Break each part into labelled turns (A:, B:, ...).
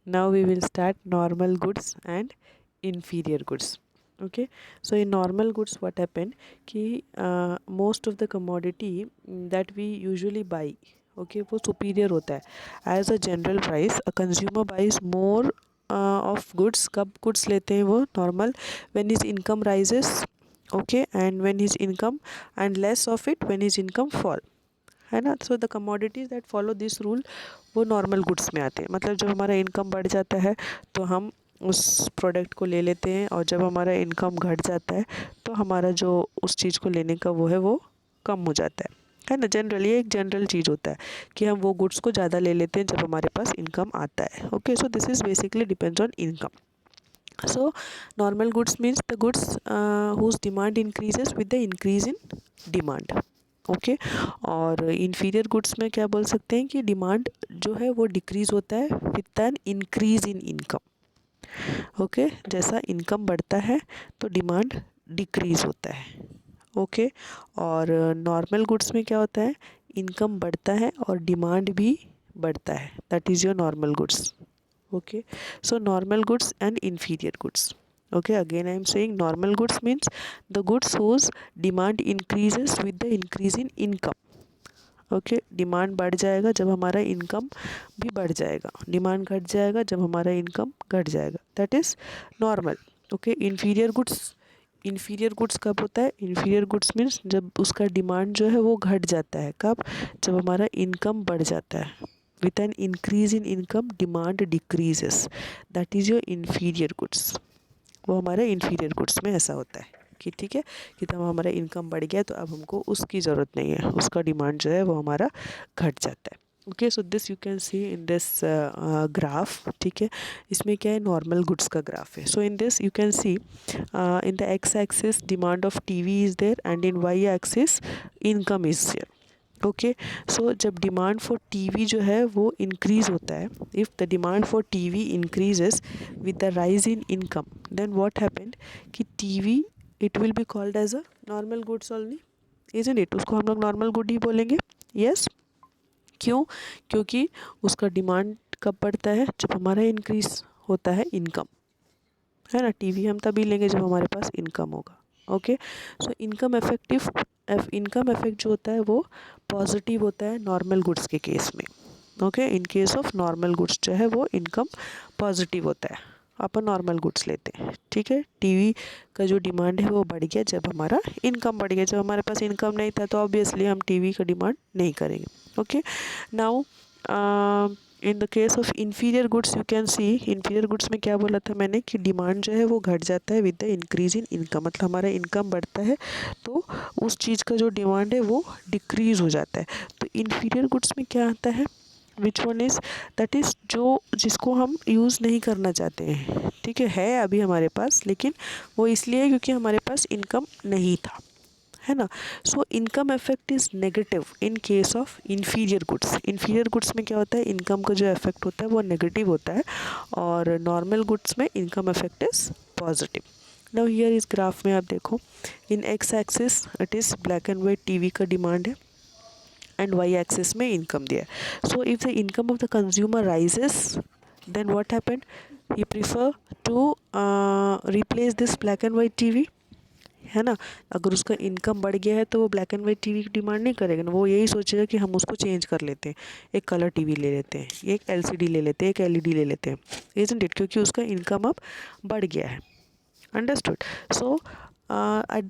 A: Now we will start normal goods and inferior goods. Okay, so in normal goods what happened कि most of the commodity that we usually buy, okay, वो superior होता है as a general price. A consumer buys more of goods. कब goods लेते हैं वो normal when his income rises, okay, and when his income, and less of it when his income fall, है ना. So the commodities that follow this rule वो normal goods में आते हैं. मतलब जब हमारा इनकम बढ़ जाता है तो हम उस प्रोडक्ट को ले लेते हैं, और जब हमारा इनकम घट जाता है तो हमारा जो उस चीज़ को लेने का वो है वो कम हो जाता है ना. जनरली एक जनरल चीज़ होता है कि हम वो गुड्स को ज़्यादा ले लेते हैं जब हमारे पास इनकम आता है. Okay, so this is basically depends on income. So normal goods means the goods whose demand increases with the increase in demand. Okay, और इन्फीरियर गुड्स में क्या बोल सकते हैं कि डिमांड जो है वो डिक्रीज़ होता है with an increase in income. Okay, जैसा इनकम बढ़ता है तो डिमांड डिक्रीज़ होता है. ओके, और नॉर्मल गुड्स में क्या होता है, इनकम बढ़ता है और डिमांड भी बढ़ता है. That is your normal goods. Okay, so normal goods and inferior goods. Okay, again I am saying normal goods means the goods whose demand increases with the increase in income. Okay, demand बढ़ जाएगा जब हमारा income भी बढ़ जाएगा, demand घट जाएगा जब हमारा इनकम घट जाएगा. That is normal. Okay, inferior goods, inferior goods कब होता है, इन्फीरियर गुड्स मीन्स जब उसका डिमांड जो है वो घट जाता है. कब, जब हमारा इनकम बढ़ जाता है. With an increase in income demand decreases. That is your inferior goods. वो हमारे इन्फीरियर गुड्स में ऐसा होता है कि ठीक है कि तब हमारा इनकम बढ़ गया तो अब हमको उसकी ज़रूरत नहीं है, उसका डिमांड जो है वो हमारा घट जाता है. Okay, so this you can see in this graph. ठीक है, इसमें क्या है, नॉर्मल गुड्स का ग्राफ है. So in this you can see in the X axis demand of TV is there and in Y axis income is there. Okay, so जब demand for TV जो है वो इंक्रीज़ होता है, if the demand for TV increases with the rise in income, then what happened कि TV it will be called as a normal goods only, isn't it. उसको हम लोग नॉर्मल गुड ही बोलेंगे. यस, क्यों, क्योंकि उसका डिमांड कब बढ़ता है, जब हमारा इंक्रीज होता है इनकम, है ना. टीवी हम तभी लेंगे जब हमारे पास इनकम होगा. ओके, सो इनकम इफेक्ट जो होता है वो पॉजिटिव होता है नॉर्मल गुड्स के केस में. Okay, in case of normal goods जो है वो इनकम पॉजिटिव होता है. अपन नॉर्मल गुड्स लेते हैं. ठीक है, टीवी का जो डिमांड है वो बढ़ गया जब हमारा इनकम बढ़ गया. जब हमारे पास इनकम नहीं था तो ऑब्वियसली हम टीवी का डिमांड नहीं करेंगे. Okay, now in the case of inferior goods you can C, inferior goods में क्या बोला था मैंने कि डिमांड जो है वो घट जाता है with the increase in income. मतलब हमारा इनकम बढ़ता है तो उस चीज़ का जो डिमांड है वो डिक्रीज़ हो जाता है. तो इन्फीरियर गुड्स में क्या आता है, which one is, that is जो जिसको हम यूज़ नहीं करना चाहते हैं. ठीक है अभी हमारे पास, लेकिन वो इसलिए क्योंकि हमारे पास इनकम नहीं था, है ना. So income effect is negative in case of inferior goods. Inferior goods में क्या होता है, इनकम का जो इफेक्ट होता है वो नेगेटिव होता है, और नॉर्मल गुड्स में income effect is positive. Now here इस ग्राफ में आप देखो, in X axis it is black and white TV का डिमांड है, एंड वाई एक्सिस में इनकम दिया है. So if the income of the consumer rises, then what happened, he prefer to replace this black and white TV, है ना. अगर उसका income बढ़ गया है तो वो ब्लैक एंड वाइट टीवी की डिमांड नहीं करेगा ना, वो यही सोचेगा कि हम उसको चेंज कर लेते हैं, एक कलर टीवी ले लेते हैं, एक एलसीडी ले लेते हैं, एक एलईडी ले लेते हैं, इजंट इट, क्योंकि उसका इनकम अब बढ़ गया है. Understood. So at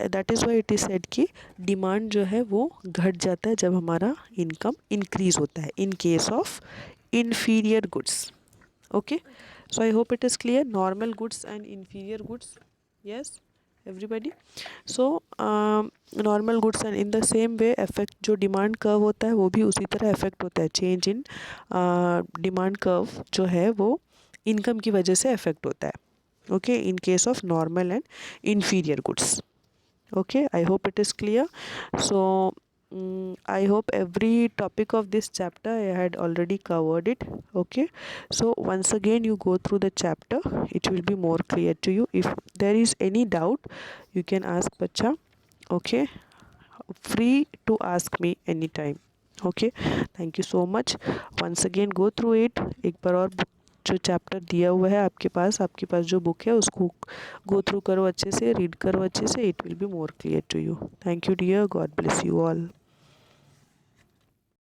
A: that is why it is said कि डिमांड जो है वो घट जाता है जब हमारा इनकम इंक्रीज़ होता है in case of inferior goods. Okay, so I hope it is clear, normal goods and inferior goods. Yes, everybody. So normal goods and in the same way affect, जो डिमांड कर्व होता है वो भी उसी तरह affect होता है. Change in demand curve जो है वो इनकम की वजह से अफेक्ट होता है. Okay, in case of normal and inferior goods. Okay, I hope it is clear. So I hope every topic of this chapter I had already covered it. Okay, so once again you go through the chapter, it will be more clear to you. If there is any doubt you can ask bacha. Okay, free to ask me anytime. Okay, thank you so much. Once again go through it, एक बार और जो chapter दिया हुआ है आपके पास जो book है उसको गो थ्रू करो अच्छे से, रीड करो अच्छे से, it will be more clear to you. Thank you dear, god bless you all.